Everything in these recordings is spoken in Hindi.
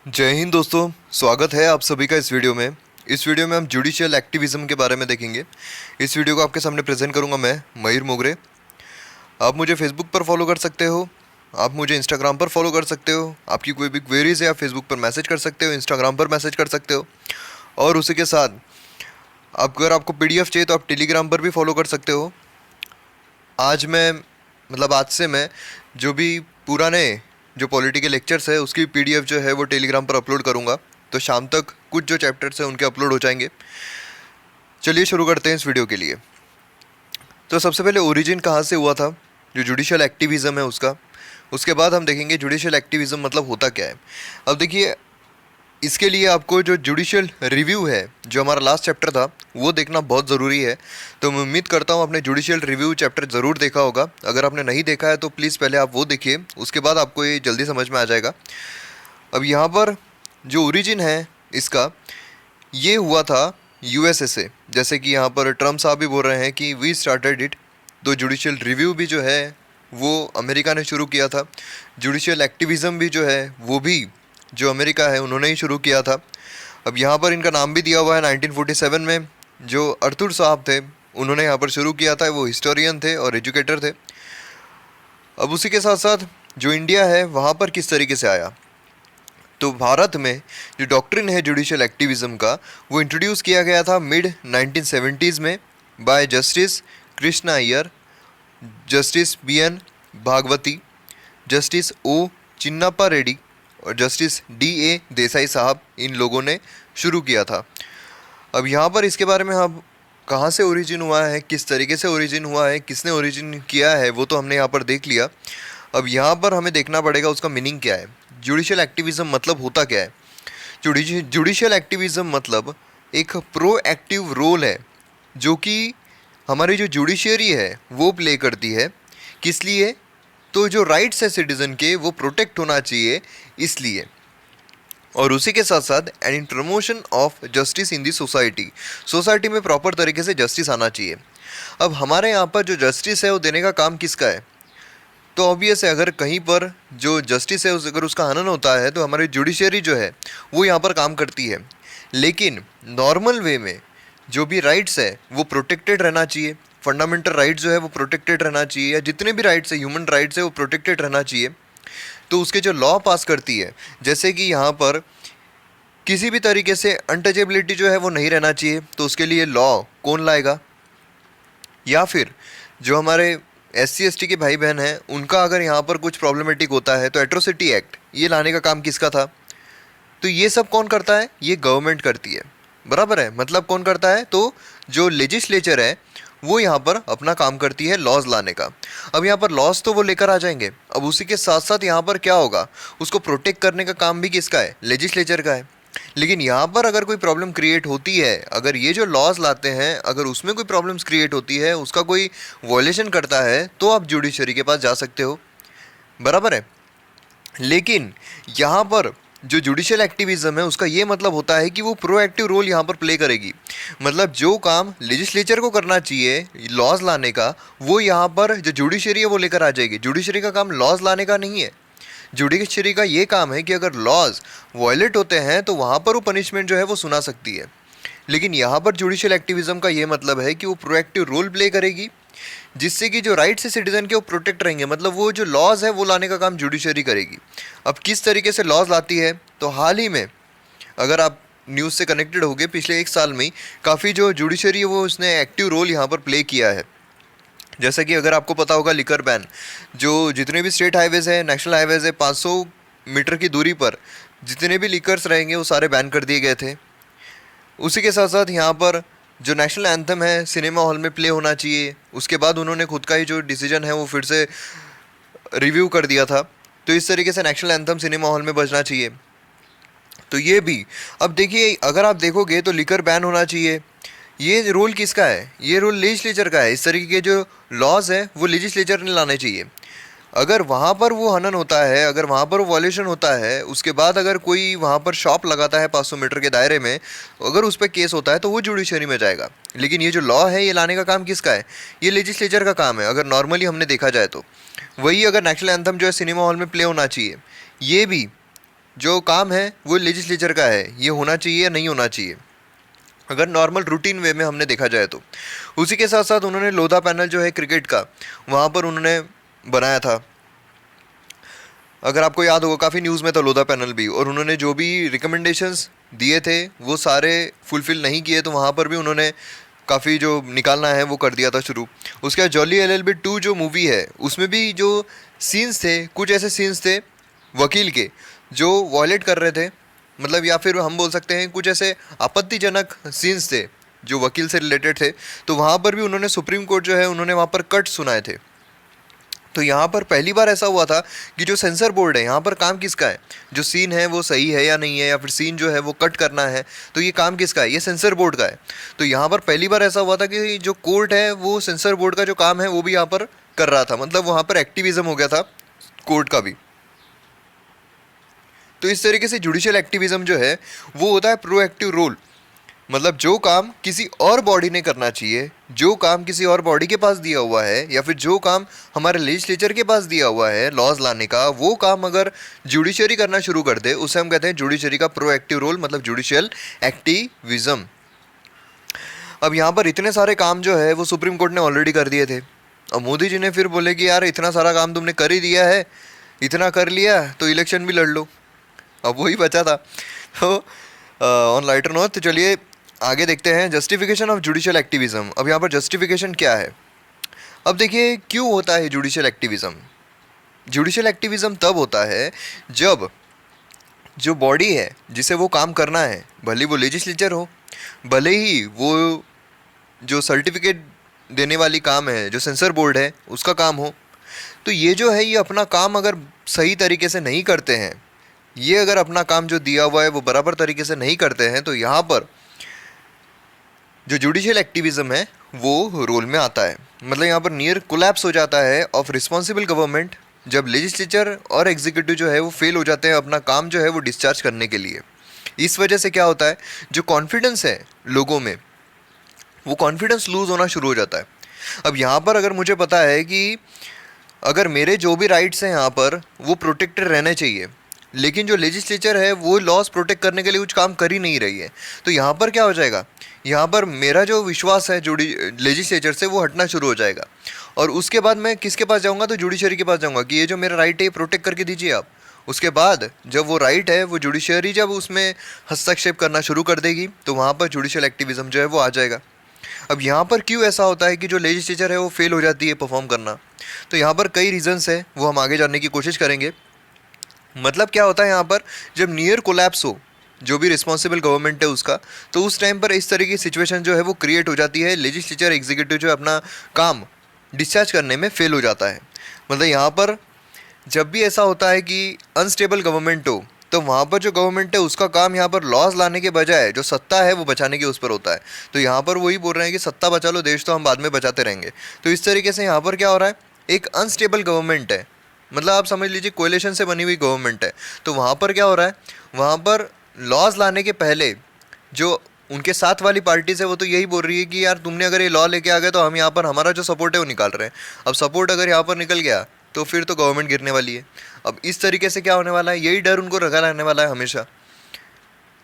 जय हिंद दोस्तों, स्वागत है आप सभी का इस वीडियो में। इस वीडियो में हम जुडिशियल एक्टिविज्म के बारे में देखेंगे। इस वीडियो को आपके सामने प्रेजेंट करूंगा मैं, मयूर मोगरे। आप मुझे फेसबुक पर फॉलो कर सकते हो, आप मुझे इंस्टाग्राम पर फॉलो कर सकते हो। आपकी कोई भी क्वेरीज है आप फेसबुक पर मैसेज कर सकते हो, इंस्टाग्राम पर मैसेज कर सकते हो। और उसी के साथ अगर आपको पीडीएफ चाहिए तो आप टेलीग्राम पर भी फॉलो कर सकते हो। आज से मैं जो भी पुराने जो पॉलिटिकल लेक्चर्स है उसकी पीडीएफ जो है वो टेलीग्राम पर अपलोड करूँगा। तो शाम तक कुछ जो चैप्टर्स हैं उनके अपलोड हो जाएंगे। चलिए शुरू करते हैं इस वीडियो के लिए। तो सबसे पहले ओरिजिन कहाँ से हुआ था, जो जुडिशियल एक्टिविज़म है उसका। उसके बाद हम देखेंगे जुडिशियल एक्टिविज़म मतलब होता क्या है। अब देखिए, इसके लिए आपको जो जुडिशियल रिव्यू है, जो हमारा लास्ट चैप्टर था, वो देखना बहुत ज़रूरी है। तो मैं उम्मीद करता हूँ आपने जुडिशियल रिव्यू चैप्टर ज़रूर देखा होगा। अगर आपने नहीं देखा है तो प्लीज़ पहले आप वो देखिए, उसके बाद आपको ये जल्दी समझ में आ जाएगा। अब यहाँ पर जो ओरिजिन है इसका, ये हुआ था यूएसए से। जैसे कि यहाँ पर ट्रम्प साहब भी बोल रहे हैं कि वी स्टार्टेड इट। तो जुडिशियल रिव्यू भी जो है वो अमेरिका ने शुरू किया था। जुडिशियल एक्टिविज़म भी जो है वो भी जो अमेरिका है उन्होंने ही शुरू किया था। अब यहाँ पर इनका नाम भी दिया हुआ है 1947 में। जो अर्थुर साहब थे उन्होंने यहाँ पर शुरू किया था। वो हिस्टोरियन थे और एजुकेटर थे। अब उसी के साथ साथ जो इंडिया है वहाँ पर किस तरीके से आया, तो भारत में जो डॉक्ट्रिन है जुडिशियल एक्टिविज़म का, वो इंट्रोड्यूस किया गया था मिड 1970s में by justice Krishna Iyer, justice B N. Bhagwati, justice O Chinnappa Reddy और जस्टिस डी.ए. देसाई साहब। इन लोगों ने शुरू किया था। अब यहाँ पर इसके बारे में हम कहाँ से ओरिजिन हुआ है, किस तरीके से ओरिजिन हुआ है, किसने ओरिजिन किया है, वो तो हमने यहाँ पर देख लिया। अब यहाँ पर हमें देखना पड़ेगा उसका मीनिंग क्या है। जुडिशियल एक्टिविज़म मतलब होता क्या है। जुडिशियल एक्टिविज़म मतलब एक प्रोएक्टिव रोल है जो कि हमारी जो जुडिशरी है वो प्ले करती है। किस लिए? तो जो राइट्स है सिटीज़न के वो प्रोटेक्ट होना चाहिए, इसलिए। और उसी के साथ साथ and in promotion of justice in the society. Society में प्रॉपर तरीके से जस्टिस आना चाहिए। अब हमारे यहाँ पर जो जस्टिस है वो देने का काम किसका है, तो ऑब्वियस है अगर कहीं पर जो जस्टिस है अगर उसका हनन होता है तो हमारी जुडिशरी जो है वो यहाँ पर काम करती है। लेकिन नॉर्मल वे में जो भी राइट्स है वो प्रोटेक्टेड रहना चाहिए। फंडामेंटल राइट्स जो है वो प्रोटेक्टेड रहना चाहिए, या जितने भी राइट्स है, ह्यूमन राइट्स है, वो प्रोटेक्टेड रहना चाहिए। तो उसके जो लॉ पास करती है, जैसे कि यहाँ पर किसी भी तरीके से अनटचेबिलिटी जो है वो नहीं रहना चाहिए, तो उसके लिए लॉ कौन लाएगा। या फिर जो हमारे SC ST के भाई बहन हैं उनका अगर यहाँ पर कुछ प्रॉब्लमेटिक होता है तो एट्रोसिटी एक्ट ये लाने का काम किसका था। तो ये सब कौन करता है, ये गवर्नमेंट करती है। बराबर है, मतलब कौन करता है, तो जो लेजिस्लेचर है वो यहाँ पर अपना काम करती है लॉज लाने का। अब यहाँ पर लॉज तो वो लेकर आ जाएंगे। अब उसी के साथ साथ यहाँ पर क्या होगा, उसको प्रोटेक्ट करने का काम भी किसका है, लेजिस्लेचर का है। लेकिन यहाँ पर अगर कोई प्रॉब्लम क्रिएट होती है, अगर ये जो लॉज लाते हैं अगर उसमें कोई प्रॉब्लम्स क्रिएट होती है, उसका कोई वॉयलेशन करता है, तो आप जुडिशरी के पास जा सकते हो। बराबर है। लेकिन यहाँ पर जो जुडिशियल एक्टिविज्म है उसका ये मतलब होता है कि वो प्रोएक्टिव रोल यहाँ पर प्ले करेगी। मतलब जो काम लेजिस्लेचर को करना चाहिए लॉज लाने का, वो यहाँ पर जो जुडिशरी है वो लेकर आ जाएगी। जुडिशरी का काम लॉज लाने का नहीं है। जुडिशरी का ये काम है कि अगर लॉज वायलेट होते हैं तो वहाँ पर वो पनिशमेंट जो है वो सुना सकती है। लेकिन यहाँ पर जुडिशियल एक्टिविज्म का ये मतलब है कि वो प्रोएक्टिव रोल प्ले करेगी, जिससे कि जो राइट्स है सिटीजन के वो प्रोटेक्ट रहेंगे। मतलब वो जो लॉज है वो लाने का काम जुडिशरी करेगी। अब किस तरीके से लॉज लाती है, तो हाल ही में अगर आप न्यूज़ से कनेक्टेड हो गए, पिछले 1 साल में काफ़ी जो जुडिशरी है वो उसने एक्टिव रोल यहाँ पर प्ले किया है। जैसा कि अगर आपको पता होगा लिकर बैन, जो जितने भी स्टेट हाईवेज़ है, नेशनल हाईवेज़ है, 500 मीटर की दूरी पर जितने भी लिकर्स रहेंगे वो सारे बैन कर दिए गए थे। उसी के साथ साथ यहाँ पर जो नेशनल एंथम है सिनेमा हॉल में प्ले होना चाहिए। उसके बाद उन्होंने खुद का ही जो डिसीजन है वो फिर से रिव्यू कर दिया था। तो इस तरीके से नेशनल एंथम सिनेमा हॉल में बजना चाहिए। तो ये भी, अब देखिए अगर आप देखोगे तो लिकर बैन होना चाहिए, ये रोल किसका है, ये रोल लेजिस्लेचर का है। इस तरीके के जो लॉज है वो लेजिस्लेचर ने लाने चाहिए। अगर वहाँ पर वो हनन होता है, अगर वहाँ पर वो वॉल्यूशन होता है, उसके बाद अगर कोई वहाँ पर शॉप लगाता है 500 मीटर के दायरे में, अगर उस पर केस होता है तो वो जुडिशरी में जाएगा। लेकिन ये जो लॉ है ये लाने का काम किसका है, ये लेजिस्लेचर का काम है। अगर नॉर्मली हमने देखा जाए तो वही, अगर नेशनल एंथम जो है सिनेमा हॉल में प्ले होना चाहिए, ये भी जो काम है वो लेजिस्लेचर का है, ये होना चाहिए या नहीं होना चाहिए, अगर नॉर्मल रूटीन वे में हमने देखा जाए तो। उसी के साथ साथ उन्होंने लोधा पैनल जो है क्रिकेट का, वहाँ पर उन्होंने बनाया था, अगर आपको याद होगा काफ़ी न्यूज़ में था लोधा पैनल भी, और उन्होंने जो भी रिकमेंडेशंस दिए थे वो सारे फुलफ़िल नहीं किए, तो वहाँ पर भी उन्होंने काफ़ी जो निकालना है वो कर दिया था शुरू। उसके बाद जॉली LLB 2 जो मूवी है उसमें भी जो सीन्स थे, कुछ ऐसे सीन्स थे वकील के जो वॉयलेट कर रहे थे, मतलब या फिर हम बोल सकते हैं कुछ ऐसे आपत्तिजनक सीन्स थे जो वकील से रिलेटेड थे, तो वहाँ पर भी उन्होंने सुप्रीम कोर्ट जो है उन्होंने वहाँ पर कट सुनाए थे। तो यहाँ पर पहली बार ऐसा हुआ था कि जो सेंसर बोर्ड है यहाँ पर काम किसका है, जो सीन है वो सही है या नहीं है, या फिर सीन जो है वो कट करना है, तो ये काम किसका है, ये सेंसर बोर्ड का है। तो यहाँ पर पहली बार ऐसा हुआ था कि जो कोर्ट है वो सेंसर बोर्ड का जो काम है वो भी यहाँ पर कर रहा था, मतलब वहाँ पर एक्टिविज्म हो गया था कोर्ट का भी। तो इस तरीके से जुडिशियल एक्टिविज्म जो है वो होता है प्रोएक्टिव रोल, मतलब जो काम किसी और बॉडी ने करना चाहिए, जो काम किसी और बॉडी के पास दिया हुआ है, या फिर जो काम हमारे लेजिस्लेचर के पास दिया हुआ है लॉज लाने का, वो काम अगर जुडिशरी करना शुरू कर दे उसे हम कहते हैं जुडिशरी का प्रोएक्टिव रोल, मतलब जुडिशियल एक्टिविज्म। अब यहाँ पर इतने सारे काम जो है वो सुप्रीम कोर्ट ने ऑलरेडी कर दिए थे। अब मोदी जी ने फिर बोले कि यार इतना सारा काम तुमने कर ही दिया है, इतना कर लिया तो इलेक्शन भी लड़ लो, अब वही बचा था। तो ऑन लाइटर नोट तो चलिए आगे देखते हैं जस्टिफिकेशन ऑफ जुडिशियल एक्टिविज्म। अब यहाँ पर जस्टिफिकेशन क्या है, अब देखिए क्यों होता है जुडिशियल एक्टिविज्म। जुडिशियल एक्टिविज्म तब होता है जब जो बॉडी है जिसे वो काम करना है, भले वो लेजिस्लेचर हो, भले ही वो जो सर्टिफिकेट देने वाली काम है जो सेंसर बोर्ड है उसका काम हो, तो ये जो है ये अपना काम अगर सही तरीके से नहीं करते हैं, ये अगर अपना काम जो दिया हुआ है वो बराबर तरीके से नहीं करते हैं, तो यहाँ पर जो जुडिशियल एक्टिविज्म है वो रोल में आता है। मतलब यहाँ पर नियर कोलैप्स हो जाता है ऑफ रिस्पॉन्सिबल गवर्नमेंट, जब लेजिस्लेचर और एग्जीक्यूटिव जो है वो फेल हो जाते हैं अपना काम जो है वो डिस्चार्ज करने के लिए। इस वजह से क्या होता है, जो कॉन्फिडेंस है लोगों में वो कॉन्फिडेंस लूज़ होना शुरू हो जाता है। अब यहाँ पर अगर मुझे पता है कि अगर मेरे जो भी राइट्स हैं यहाँ पर वो प्रोटेक्टेड रहने चाहिए, लेकिन जो लेजिस्लेचर है वो लॉज प्रोटेक्ट करने के लिए कुछ काम कर ही नहीं रही है, तो यहाँ पर क्या हो जाएगा, यहाँ पर मेरा जो विश्वास है लेजिस्लेचर से वो हटना शुरू हो जाएगा। और उसके बाद मैं किसके पास जाऊँगा, तो जुडिशरी के पास जाऊँगा कि ये जो मेरा राइट है ये प्रोटेक्ट करके दीजिए आप। उसके बाद जब वो राइट है वो जुडिशरी जब उसमें हस्तक्षेप करना शुरू कर देगी तो वहाँ पर जुडिशियल एक्टिविज्म जो है वो आ जाएगा। अब यहाँ पर क्यों ऐसा होता है कि जो लेजिस्लेचर है वो फेल हो जाती है परफॉर्म करना, तो यहाँ पर कई रीजंस है वो हम आगे जानने की कोशिश करेंगे। मतलब क्या होता है यहाँ पर, जब नियर कोलैप्स हो जो भी रिस्पॉन्सिबल गवर्नमेंट है उसका, तो उस टाइम पर इस तरह की सिचुएशन जो है वो क्रिएट हो जाती है, लेजिस्लेचर एग्जीक्यूटिव जो अपना काम डिस्चार्ज करने में फेल हो जाता है। मतलब यहाँ पर जब भी ऐसा होता है कि अनस्टेबल गवर्नमेंट हो, तो वहाँ पर जो गवर्नमेंट है उसका काम यहाँ पर लॉज लाने के बजाय जो सत्ता है वो बचाने के उस पर होता है। तो यहाँ पर वही बोल रहे हैं कि सत्ता बचा लो, देश तो हम बाद में बचाते रहेंगे। तो इस तरीके से यहाँ पर क्या हो रहा है, एक अनस्टेबल गवर्नमेंट है, मतलब आप समझ लीजिए कोएलिशन से बनी हुई गवर्नमेंट है। तो वहाँ पर क्या हो रहा है, वहाँ पर लॉज लाने के पहले जो उनके साथ वाली पार्टीज है वो तो यही बोल रही है कि यार तुमने अगर ये लॉ लेके आ गए तो हम यहाँ पर हमारा जो सपोर्ट है वो निकाल रहे हैं। अब सपोर्ट अगर यहाँ पर निकल गया तो फिर तो गवर्नमेंट गिरने वाली है। अब इस तरीके से क्या होने वाला है, यही डर उनको रखा रहने वाला है हमेशा।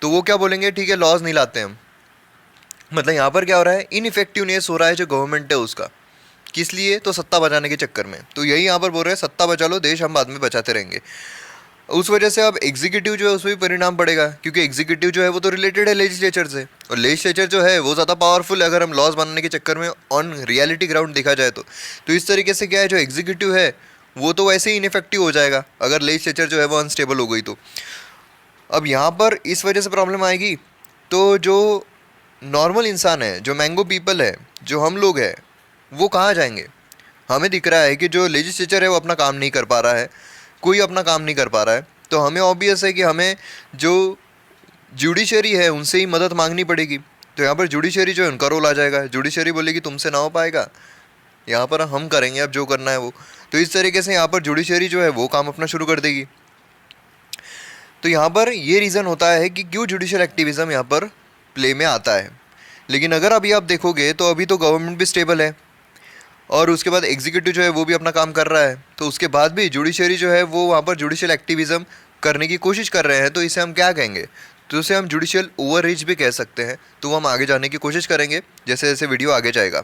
तो वो क्या बोलेंगे, ठीक है लॉज नहीं लाते हम। मतलब यहाँ पर क्या हो रहा है, इनइफेक्टिवनेस हो रहा है जो गवर्नमेंट है उसका, किस लिए, तो सत्ता बचाने के चक्कर में। तो यही यहाँ पर बोल रहे हैं सत्ता बचा लो, देश हम बाद में बचाते रहेंगे। उस वजह से अब एग्जीक्यूटिव जो है उसमें भी परिणाम पड़ेगा, क्योंकि एग्जीक्यूटिव जो है वो तो रिलेटेड है लेजिस्लेचर से, और लेजिस्लेचर जो है वो ज़्यादा पावरफुल है अगर हम लॉज बनाने के चक्कर में ऑन रियलिटी ग्राउंड देखा जाए तो इस तरीके से क्या है, जो एग्जीक्यूटिव है वो तो वैसे ही इनफेक्टिव हो जाएगा अगर लेजिस्लेचर जो है वो अनस्टेबल हो गई तो। अब यहाँ पर इस वजह से प्रॉब्लम आएगी, तो जो नॉर्मल इंसान है, जो मैंगो पीपल है, जो हम लोग हैं, वो कहाँ जाएंगे। हमें दिख रहा है कि जो लेजिस्लेचर है वो अपना काम नहीं कर पा रहा है, कोई अपना काम नहीं कर पा रहा है, तो हमें ऑब्वियस है कि हमें जो जुडिशरी है उनसे ही मदद मांगनी पड़ेगी। तो यहाँ पर जुडिशरी जो है उनका रोल आ जाएगा, जुडिशरी बोलेगी तुमसे ना हो पाएगा, यहाँ पर हम करेंगे अब जो करना है वो। तो इस तरीके से यहाँ पर जुडिशरी जो है वो काम अपना शुरू कर देगी। तो यहाँ पर ये रीज़न होता है कि क्यों जुडिशियल एक्टिविज्म यहाँ पर प्ले में आता है। लेकिन अगर अभी आप देखोगे तो अभी तो गवर्नमेंट भी स्टेबल है और उसके बाद एग्जीक्यूटिव जो है वो भी अपना काम कर रहा है, तो उसके बाद भी जुडिशरी जो है वो वहाँ पर जुडिशियल एक्टिविज्म करने की कोशिश कर रहे हैं तो इसे हम क्या कहेंगे, तो इसे हम जुडिशियल ओवररीच भी कह सकते हैं। तो वो हम आगे जाने की कोशिश करेंगे जैसे जैसे वीडियो आगे जाएगा।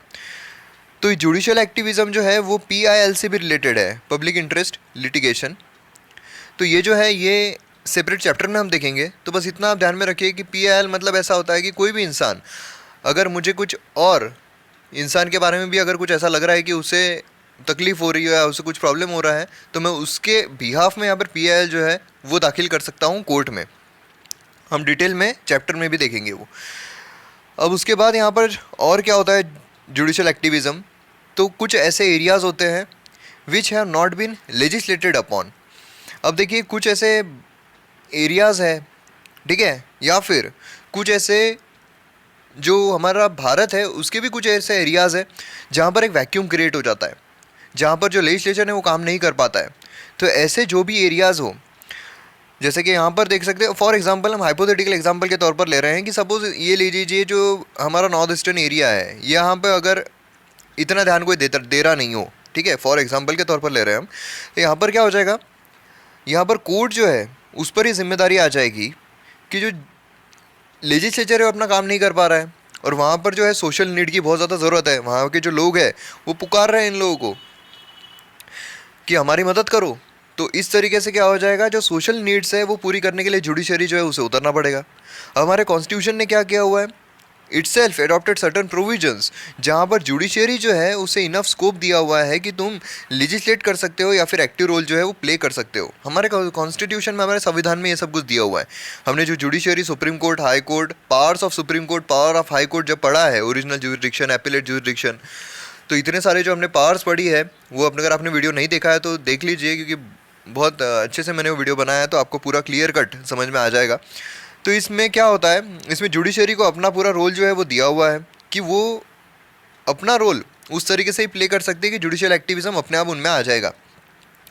तो जुडिशियल एक्टिविज़म जो है वो PIL से भी रिलेटेड है, पब्लिक इंटरेस्ट लिटिगेशन। तो ये जो है ये सेपरेट चैप्टर में हम देखेंगे। तो बस इतना आप ध्यान में रखिए कि PIL मतलब ऐसा होता है कि कोई भी इंसान, अगर मुझे कुछ और इंसान के बारे में भी अगर कुछ ऐसा लग रहा है कि उसे तकलीफ़ हो रही है या उसे कुछ प्रॉब्लम हो रहा है, तो मैं उसके बिहाफ में यहाँ पर PIL जो है वो दाखिल कर सकता हूँ कोर्ट में। हम डिटेल में चैप्टर में भी देखेंगे वो। अब उसके बाद यहाँ पर और क्या होता है जुडिशियल एक्टिविज़म, तो कुछ ऐसे एरियाज़ होते हैं which have not been legislated upon. अब देखिए कुछ ऐसे एरियाज़ है, ठीक है, या फिर कुछ ऐसे जो हमारा भारत है उसके भी कुछ ऐसे एरियाज़ है जहाँ पर एक वैक्यूम क्रिएट हो जाता है, जहाँ पर जो लेजिस्लेचर है वो काम नहीं कर पाता है। तो ऐसे जो भी एरियाज़ हो, जैसे कि यहाँ पर देख सकते हैं, फॉर एग्जांपल हम हाइपोथेटिकल एग्जांपल के तौर पर ले रहे हैं कि सपोज़ ये ले लीजिए जो हमारा नॉर्थ ईस्टर्न एरिया है, यहाँ पर अगर इतना ध्यान कोई दे रहा नहीं हो, ठीक है, फॉर एग्जांपल के तौर पर ले रहे हैं हम, तो यहाँ पर क्या हो जाएगा, यहाँ पर कोर्ट जो है उस पर ही जिम्मेदारी आ जाएगी कि जो लेजिस्लेचर है वो अपना काम नहीं कर पा रहा है और वहाँ पर जो है सोशल नीड की बहुत ज़्यादा ज़रूरत है। वहाँ के जो लोग हैं वो पुकार रहे हैं इन लोगों को कि हमारी मदद करो। तो इस तरीके से क्या हो जाएगा, जो सोशल नीड्स है वो पूरी करने के लिए जुडिशरी जो है उसे उतरना पड़ेगा। हमारे कॉन्स्टिट्यूशन ने क्या किया हुआ है, इटसेल्फ एडॉप्टेड सर्टन प्रोविजंस, जहाँ पर जुडिशरी जो है उसे इनफ स्कोप दिया हुआ है कि तुम लेजिस्लेट कर सकते हो या फिर एक्टिव रोल जो है वो प्ले कर सकते हो। हमारे कॉन्स्टिट्यूशन में, हमारे संविधान में ये सब कुछ दिया हुआ है। हमने जो judiciary, supreme court, high court, powers of supreme court, power of high court जब पढ़ा है, ओरिजिनल जुरिडिक्शन, एपिलेट जुरिडिक्शन, तो इतने सारे जो हमने पावर्स पढ़ी है वो अगर आपने वीडियो नहीं देखा है तो देख लीजिए, क्योंकि बहुत अच्छे से मैंने वो वीडियो बनाया है तो आपको पूरा क्लियर कट समझ में आ जाएगा। तो इसमें क्या होता है, इसमें जुडिशरी को अपना पूरा रोल जो है वो दिया हुआ है कि वो अपना रोल उस तरीके से ही प्ले कर सकते हैं कि जुडिशियल एक्टिविज़म अपने आप उनमें आ जाएगा,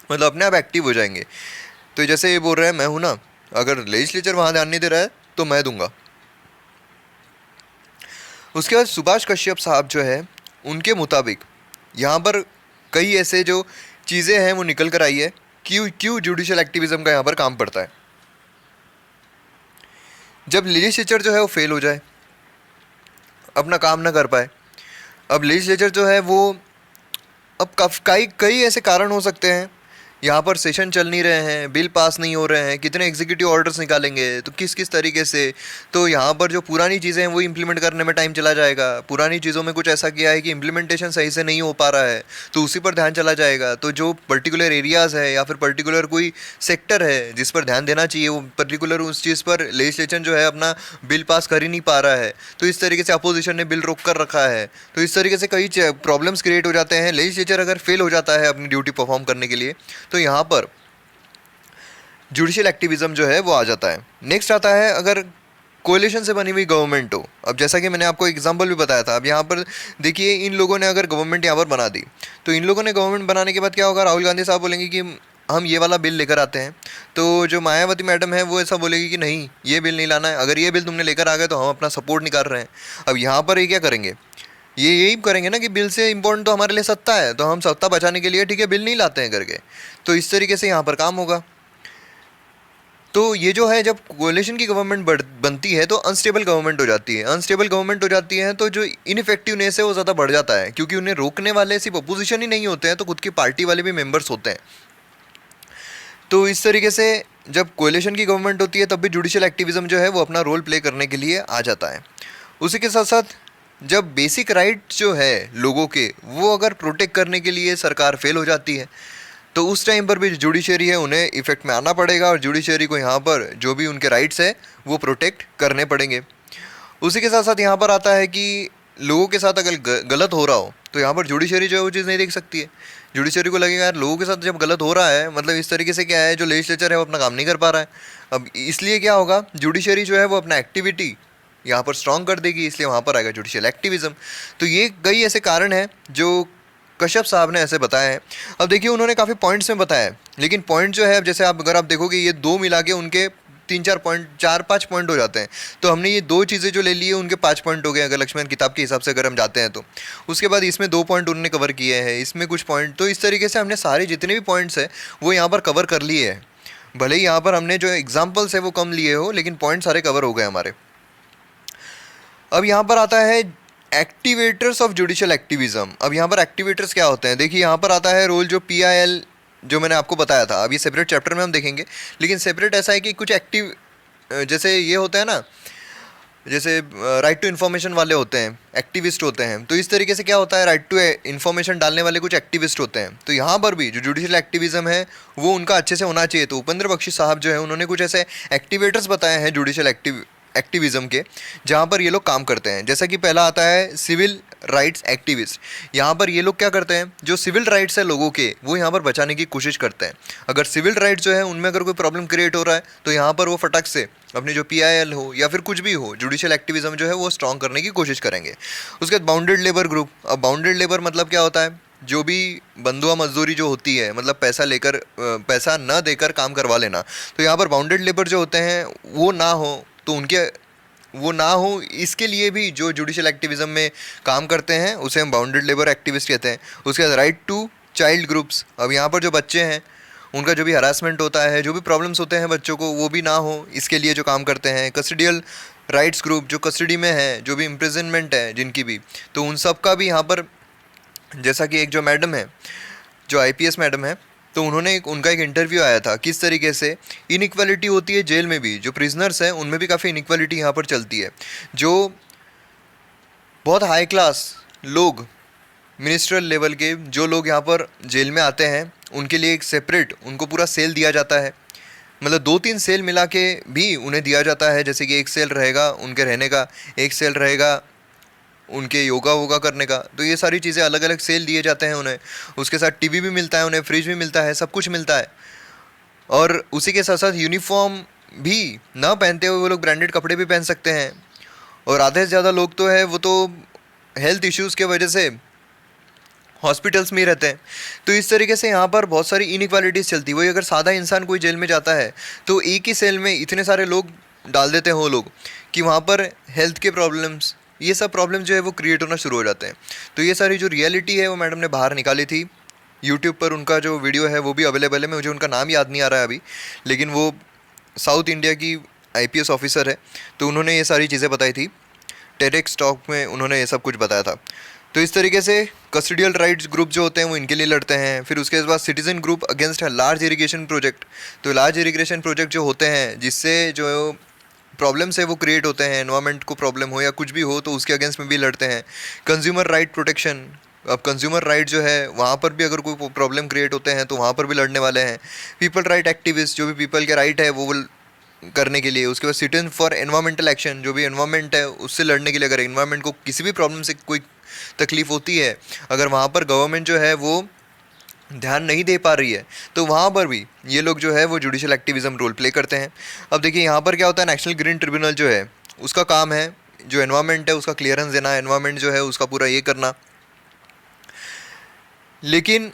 मतलब अपने आप एक्टिव हो जाएंगे। तो जैसे ये बोल रहे हैं मैं हूँ ना, अगर लेजिस्लेचर वहाँ ध्यान नहीं दे रहा है तो मैं दूंगा। उसके बाद सुभाष कश्यप साहब जो है उनके मुताबिक यहाँ पर कई ऐसे जो चीज़ें हैं वो निकल कर आई है क्यों जुडिशियल एक्टिविज़म का यहाँ पर काम पड़ता है। जब लेजिस्लेचर जो है वो फेल हो जाए, अपना काम ना कर पाए, अब लेजिस्लेचर जो है वो, अब कई ऐसे कारण हो सकते हैं, यहाँ पर सेशन चल नहीं रहे हैं, बिल पास नहीं हो रहे हैं, कितने एग्जीक्यूटिव ऑर्डर्स निकालेंगे, तो किस किस तरीके से, तो यहाँ पर जो पुरानी चीज़ें हैं वो इम्प्लीमेंट करने में टाइम चला जाएगा। पुरानी चीज़ों में कुछ ऐसा किया है कि इम्प्लीमेंटेशन सही से नहीं हो पा रहा है, तो उसी पर ध्यान चला जाएगा। तो जो पर्टिकुलर एरियाज़ है या फिर पर्टिकुलर कोई सेक्टर है जिस पर ध्यान देना चाहिए, वो पर्टिकुलर उस चीज़ पर लेजिस्लेचर जो है अपना बिल पास कर ही नहीं पा रहा है, तो इस तरीके से अपोजिशन ने बिल रोक कर रखा है। तो इस तरीके से कई प्रॉब्लम्स क्रिएट हो जाते हैं। लेजिस्लेचर अगर फेल हो जाता है अपनी ड्यूटी परफॉर्म करने के लिए, तो यहाँ पर जुडिशियल एक्टिविज़म जो है वो आ जाता है। नेक्स्ट आता है अगर कोalition से बनी हुई गवर्नमेंट हो। अब जैसा कि मैंने आपको एग्जांपल भी बताया था, अब यहाँ पर देखिए इन लोगों ने अगर गवर्नमेंट यहाँ पर बना दी, तो इन लोगों ने गवर्नमेंट बनाने के बाद क्या होगा, राहुल गांधी साहब बोलेंगे कि हम ये वाला बिल लेकर आते हैं, तो जो मायावती मैडम है वो ऐसा बोलेगी कि नहीं ये बिल नहीं लाना है, अगर ये बिल तुमने लेकर आ गए तो हम अपना सपोर्ट नहीं कर रहे हैं। अब यहाँ पर ये क्या करेंगे, ये यही करेंगे ना कि बिल से इम्पोर्टेंट तो हमारे लिए सत्ता है, तो हम सत्ता बचाने के लिए ठीक है बिल नहीं लाते हैं करके। तो इस तरीके से यहाँ पर काम होगा। तो ये जो है, जब कोalition की गवर्नमेंट बनती है तो अनस्टेबल गवर्नमेंट हो जाती है। अनस्टेबल गवर्नमेंट हो जाती है तो जो इनफेक्टिवनेस है वो ज़्यादा बढ़ जाता है, क्योंकि उन्हें रोकने वाले सिर्फ अपोजिशन ही नहीं होते हैं, तो खुद की पार्टी वाले भी मेंबर्स होते हैं। तो इस तरीके से जब कोalition की गवर्नमेंट होती है तब भी जुडिशियल एक्टिविज़म जो है वो अपना रोल प्ले करने के लिए आ जाता है। उसी के साथ साथ जब बेसिक राइट्स जो है लोगों के वो अगर प्रोटेक्ट करने के लिए सरकार फेल हो जाती है, तो उस टाइम पर भी जुडिशरी है उन्हें इफेक्ट में आना पड़ेगा और जुडिशरी को यहाँ पर जो भी उनके राइट्स है वो प्रोटेक्ट करने पड़ेंगे। उसी के साथ साथ यहाँ पर आता है कि लोगों के साथ अगर गलत हो रहा हो तो यहाँ पर जुडिशरी जो है वो चीज़ नहीं देख सकती है। जुडिशरी को लगेगा यार लोगों के साथ जब गलत हो रहा है, मतलब इस तरीके से क्या है, जो लेजिस्लेचर है वो अपना काम नहीं कर पा रहा है। अब इसलिए क्या होगा, जुडिशरी जो है वो अपना एक्टिविटी यहाँ पर स्ट्रॉन्ग कर देगी, इसलिए वहाँ पर आएगा जुडिशियल एक्टिविज़म। तो ये कई ऐसे कारण हैं जो कश्यप साहब ने ऐसे बताया है। अब देखिए उन्होंने काफ़ी पॉइंट्स में बताया है, लेकिन पॉइंट जो है, अब जैसे अगर आप देखोगे ये दो मिला के उनके 3-4 पॉइंट, 4-5 पॉइंट हो जाते हैं। तो हमने ये दो चीज़ें जो ले ली है उनके 5 पॉइंट हो गए अगर लक्ष्मण किताब के हिसाब से अगर हम जाते हैं तो। उसके बाद इसमें 2 पॉइंट उन्होंने कवर किए हैं, इसमें कुछ पॉइंट, तो इस तरीके से हमने सारे जितने भी पॉइंट्स हैं वो यहाँ पर कवर कर लिए हैं। भले ही यहाँ पर हमने जो एग्जाम्पल्स है वो कम लिए हो, लेकिन पॉइंट सारे कवर हो गए हमारे। अब यहाँ पर आता है एक्टिवेटर्स ऑफ जुडिशियल एक्टिविज्म। अब यहाँ पर एक्टिवेटर्स क्या होते हैं, देखिए यहाँ पर आता है रोल जो PIL जो मैंने आपको बताया था। अब ये सेपरेट चैप्टर में हम देखेंगे, लेकिन सेपरेट ऐसा है कि कुछ एक्टिव जैसे ये होता है ना, जैसे राइट टू इन्फॉर्मेशन वाले होते हैं, एक्टिविस्ट होते हैं, तो इस तरीके से क्या होता है, राइट टू इन्फॉर्मेशन डालने वाले कुछ एक्टिविस्ट होते हैं। तो यहाँ पर भी जो जुडिशियल एक्टिविज्म है वो उनका अच्छे से होना चाहिए। तो उपेंद्र बख्शी साहब जो है उन्होंने कुछ ऐसे एक्टिवेटर्स बताए हैं जुडिशियल एक्टिविज्म के, जहाँ पर ये लोग काम करते हैं। जैसा कि पहला आता है सिविल राइट्स एक्टिविस्ट। यहाँ पर ये लोग क्या करते हैं, जो सिविल राइट्स है लोगों के वो यहाँ पर बचाने की कोशिश करते हैं। अगर सिविल राइट्स जो है उनमें अगर कोई प्रॉब्लम क्रिएट हो रहा है तो यहाँ पर वो फटक से अपनी जो PIL हो या फिर कुछ भी हो, जुडिशियल एक्टिविज्म जो है वो स्ट्रॉन्ग करने की कोशिश करेंगे। उसके बाद बाउंडेड लेबर ग्रुप। अब बाउंडेड लेबर मतलब क्या होता है, जो भी बंधुआ मजदूरी जो होती है, मतलब पैसा न देकर काम करवा लेना। तो यहाँ पर बाउंडेड लेबर जो होते हैं वो ना हो, तो वो ना हो इसके लिए भी जो जुडिशियल एक्टिविज्म में काम करते हैं उसे हम बाउंडेड लेबर एक्टिविस्ट कहते हैं। उसके बाद राइट टू चाइल्ड ग्रुप्स। अब यहाँ पर जो बच्चे हैं उनका जो भी हरासमेंट होता है, जो भी प्रॉब्लम्स होते हैं बच्चों को, वो भी ना हो इसके लिए जो काम करते हैं। कस्टडियल राइट्स ग्रुप, जो कस्टडी में है, जो भी इम्प्रिजनमेंट है जिनकी भी, तो उन सब का भी यहाँ पर, जैसा कि एक जो मैडम है, जो IPS मैडम है, तो उनका एक इंटरव्यू आया था किस तरीके से इनइक्वालिटी होती है जेल में भी, जो प्रिजनर्स हैं उनमें भी काफ़ी इनइक्वालिटी यहाँ पर चलती है। जो बहुत हाई क्लास लोग, मिनिस्ट्रियल लेवल के जो लोग यहाँ पर जेल में आते हैं, उनके लिए एक सेपरेट उनको पूरा सेल दिया जाता है। मतलब 2-3 सेल मिला के भी उन्हें दिया जाता है। जैसे कि एक सेल रहेगा उनके रहने का, एक सेल रहेगा उनके योगा वोगा करने का। तो ये सारी चीज़ें अलग अलग सेल दिए जाते हैं उन्हें। उसके साथ TV भी मिलता है उन्हें, फ्रिज भी मिलता है, सब कुछ मिलता है। और उसी के साथ साथ यूनिफॉर्म भी ना पहनते हुए वो लोग ब्रांडेड कपड़े भी पहन सकते हैं। और आधे से ज़्यादा लोग तो है वो तो हेल्थ इश्यूज़ के वजह से हॉस्पिटल्स में ही रहते हैं। तो इस तरीके से यहाँ पर बहुत सारी इनइक्वालिटीज़ चलती है। वही अगर सादा इंसान कोई जेल में जाता है तो एक ही सेल में इतने सारे लोग डाल देते हैं वो लोग कि वहाँ पर हेल्थ के प्रॉब्लम्स, ये सब प्रॉब्लम जो है वो क्रिएट होना शुरू हो जाते हैं। तो ये सारी जो रियलिटी है वो मैडम ने बाहर निकाली थी। यूट्यूब पर उनका जो वीडियो है वो भी अवेलेबल है, मुझे उनका नाम याद नहीं आ रहा है अभी, लेकिन वो साउथ इंडिया की IPS ऑफिसर है। तो उन्होंने ये सारी चीज़ें बताई थी, टेडेक्स टॉक में उन्होंने ये सब कुछ बताया था। तो इस तरीके से कस्टडियल राइट्स ग्रुप जो होते हैं वो इनके लिए लड़ते हैं। फिर उसके बाद citizen group against large irrigation project. तो लार्ज इरिगेशन प्रोजेक्ट जो होते हैं जिससे जो प्रॉब्लम्स है वो क्रिएट होते हैं, एनवायरनमेंट को प्रॉब्लम हो या कुछ भी हो, तो उसके अगेंस्ट में भी लड़ते हैं। Consumer right protection. अब कंज्यूमर राइट जो है वहाँ पर भी अगर कोई प्रॉब्लम क्रिएट होते हैं तो वहाँ पर भी लड़ने वाले हैं। पीपल राइट एक्टिविस्ट, जो भी पीपल के राइट है वो करने के लिए। उसके बाद सिटीजन फॉर एनवायरमेंटल एक्शन, जो भी एनवायरनमेंट है उससे लड़ने के लिए। अगर एनवायरनमेंट को किसी भी प्रॉब्लम से कोई तकलीफ होती है, अगर वहाँ पर गवर्नमेंट जो है वो ध्यान नहीं दे पा रही है, तो वहाँ पर भी ये लोग जो है वो जुडिशियल एक्टिविज्म रोल प्ले करते हैं। अब देखिए यहाँ पर क्या होता है, नेशनल ग्रीन ट्रिब्यूनल जो है उसका काम है जो एनवायरनमेंट है उसका क्लियरेंस देना, एनवायरनमेंट जो है उसका पूरा ये करना। लेकिन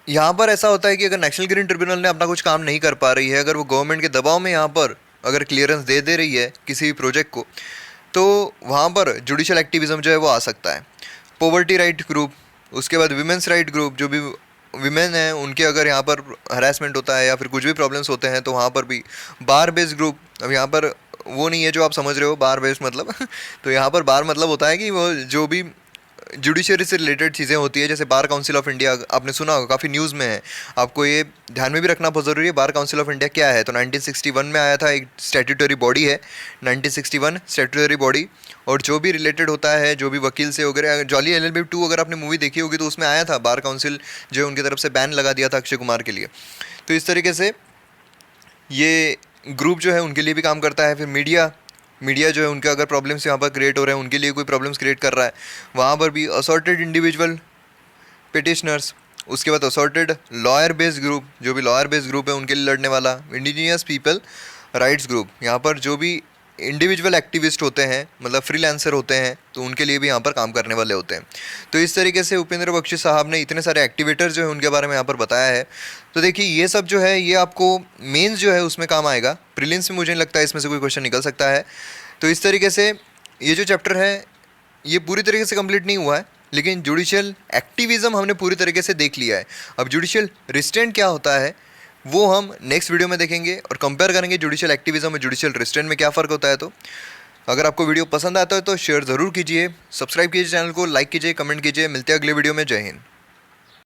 यहाँ पर ऐसा होता है कि अगर नेशनल ग्रीन ट्रिब्यूनल ने अपना कुछ काम नहीं कर पा रही है, अगर वो गवर्नमेंट के दबाव में यहाँ पर अगर क्लियरेंस दे रही है किसी भी प्रोजेक्ट को, तो वहाँ पर जुडिशियल एक्टिविज्म जो है वो आ सकता है। पॉवर्टी राइट ग्रुप, उसके बाद विमेंस राइट ग्रुप, जो भी विमेन हैं उनके अगर यहाँ पर हरासमेंट होता है या फिर कुछ भी प्रॉब्लम्स होते हैं तो वहाँ पर भी। बार बेस्ड ग्रुप, अब यहाँ पर वो नहीं है जो आप समझ रहे हो बार बेस्ड मतलब तो यहाँ पर बार मतलब होता है कि वो जो भी जुडिशरी से रिलेटेड चीज़ें होती है, जैसे बार काउंसिल ऑफ इंडिया आपने सुना होगा, काफ़ी न्यूज़ में है, आपको ये ध्यान में भी रखना बहुत ज़रूरी है। बार काउंसिल ऑफ इंडिया क्या है, तो 1961 में आया था, एक स्टैट्यूटरी बॉडी है, 1961 स्टैट्यूटरी बॉडी। और जो भी रिलेटेड होता है, जो भी वकील से वगैरह, जॉली LLB 2 अगर आपने मूवी देखी होगी तो उसमें आया था बार काउंसिल जो है उनकी तरफ से बैन लगा दिया था अक्षय कुमार के लिए। तो इस तरीके से ये ग्रुप जो है उनके लिए भी काम करता है। फिर मीडिया जो है उनके अगर प्रॉब्लम्स यहाँ पर क्रिएट हो रहे हैं, उनके लिए कोई प्रॉब्लम्स क्रिएट कर रहा है, वहाँ पर भी। असॉर्टेड इंडिविजुअल पिटिशनर्स, उसके बाद असॉर्टेड लॉयर बेस्ड ग्रुप, जो भी लॉयर बेस्ड ग्रुप है उनके लिए लड़ने वाला। इंडिजिनियस पीपल राइट्स ग्रुप, यहाँ पर जो भी इंडिविजुअल एक्टिविस्ट होते हैं, मतलब फ्रीलांसर होते हैं, तो उनके लिए भी यहाँ पर काम करने वाले होते हैं। तो इस तरीके से उपेंद्र बख्शी साहब ने इतने सारे एक्टिवेटर्स जो है उनके बारे में यहाँ पर बताया है। तो देखिए ये सब जो है ये आपको मेंस जो है उसमें काम आएगा, प्रीलिम्स में मुझे नहीं लगता है इसमें से कोई क्वेश्चन निकल सकता है। तो इस तरीके से ये जो चैप्टर है ये पूरी तरीके से कंप्लीट नहीं हुआ है, लेकिन जुडिशियल एक्टिविज्म हमने पूरी तरीके से देख लिया है। अब जुडिशियल रिस्ट्रेंट क्या होता है वो हम नेक्स्ट वीडियो में देखेंगे और कंपेयर करेंगे जुडिशियल एक्टिविज्म और जुडिशियल रिस्ट्रेंट में क्या फ़र्क होता है। तो अगर आपको वीडियो पसंद आता है तो शेयर ज़रूर कीजिए, सब्सक्राइब कीजिए चैनल को, लाइक कीजिए, कमेंट कीजिए। मिलते हैं अगले वीडियो में। जय हिंद।